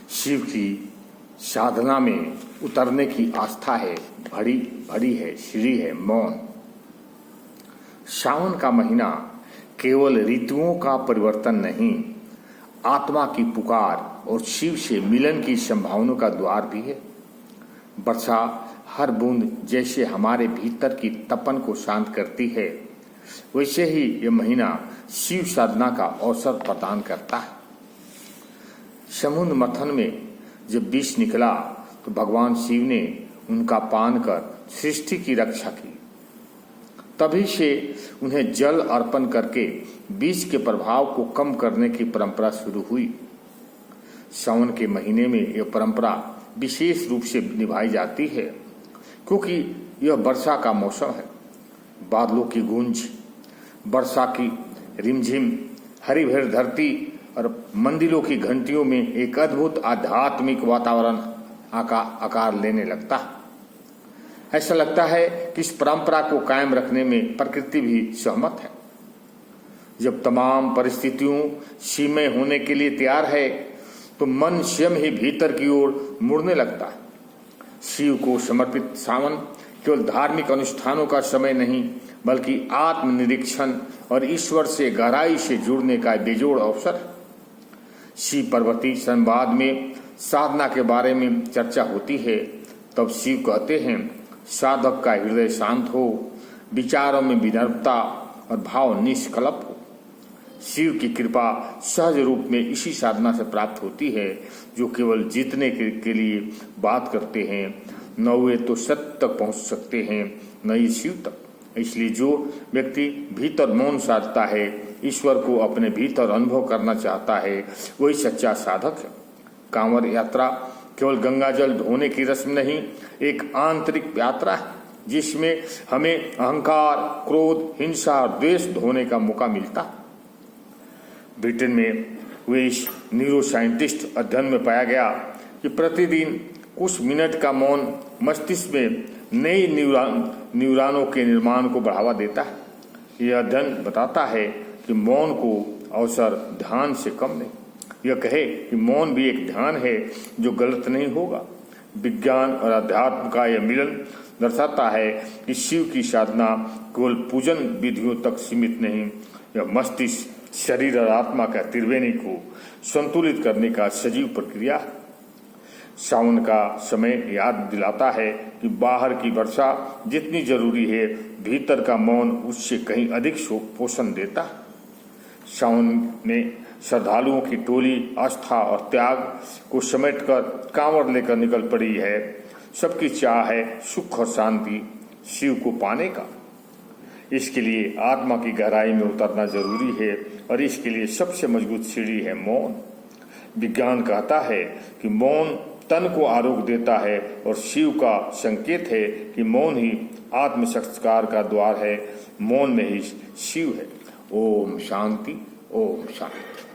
शिव की साधना में उतरने की आस्था है, बड़ी बड़ी है, श्री है मौन। सावन का महीना केवल ऋतुओं का परिवर्तन नहीं, आत्मा की पुकार और शिव से मिलन की संभावना का द्वार भी है। वर्षा हर बूंद जैसे हमारे भीतर की तपन को शांत करती है, वैसे ही यह महीना शिव साधना का अवसर प्रदान करता है। समुद्र मंथन में जब विष निकला तो भगवान शिव ने उनका पान कर सृष्टि की रक्षा की। तभी से उन्हें जल अर्पण करके विष के प्रभाव को कम करने की परंपरा शुरू हुई। सावन के महीने में यह परंपरा विशेष रूप से निभाई जाती है, क्योंकि यह वर्षा का मौसम है। बादलों की गूंज, वर्षा की रिमझिम, हरी भरी धरती और मंदिरों की घंटियों में एक अद्भुत आध्यात्मिक वातावरण आकार लेने लगता है। ऐसा लगता है कि इस परंपरा को कायम रखने में प्रकृति भी सहमत है। जब तमाम परिस्थितियों सीमे होने के लिए तैयार है तो मन स्वयं ही भीतर की ओर मुड़ने लगता है। शिव को समर्पित सावन केवल धार्मिक अनुष्ठानों का समय नहीं, बल्कि आत्मनिरीक्षण और ईश्वर से गहराई से जुड़ने का बेजोड़ अवसर है। शिव पार्वती संवाद में साधना के बारे में चर्चा होती है, तब शिव कहते हैं, साधक का हृदय शांत हो, विचारों में विनम्रता और भाव निष्कलप हो। शिव की कृपा सहज रूप में इसी साधना से प्राप्त होती है, जो केवल जीतने के लिए बात करते हैं। न वे तो सत्य तक पहुंच सकते हैं, न ही शिव तक। इसलिए जो व्यक्ति भीतर मौन साधता है, ईश्वर को अपने भीतर अनुभव करना चाहता है, वही सच्चा साधक है। कांवर यात्रा केवल गंगा जल धोने की रस्म नहीं, एक आंतरिक यात्रा है जिसमें हमें अहंकार, क्रोध, हिंसा और द्वेष धोने का मौका मिलता है। ब्रिटेन में हुए इस न्यूरो साइंटिस्ट अध्ययन में पाया गया कि प्रतिदिन कुछ मिनट का मौन मस्तिष्क में नई न्यूरॉनों के निर्माण को बढ़ावा देता है। यह अध्ययन बताता है कि मौन को अवसर ध्यान से कम नहीं। यह कहे कि मौन भी एक ध्यान है जो गलत नहीं होगा। विज्ञान और अध्यात्म का यह मिलन दर्शाता है कि शिव की साधना केवल पूजन विधियों तक सीमित नहीं, यह मस्तिष्क, शरीर और आत्मा का त्रिवेणी को संतुलित करने का सजीव प्रक्रिया है। सावन का समय याद दिलाता है कि बाहर की वर्षा जितनी जरूरी है, भीतर का मौन उससे कहीं अधिक पोषण देता है। सावन में श्रद्धालुओं की टोली आस्था और त्याग को समेटकर कांवड़ लेकर निकल पड़ी है। सबकी चाह है सुख और शांति शिव को पाने का। इसके लिए आत्मा की गहराई में उतरना जरूरी है और इसके लिए सबसे मजबूत सीढ़ी है मौन। विज्ञान कहता है कि मौन तन को आरोग्य देता है और शिव का संकेत है कि मौन ही आत्म संस्कार का द्वार है। मौन में ही शिव है। ओम शांति, ओम शांति।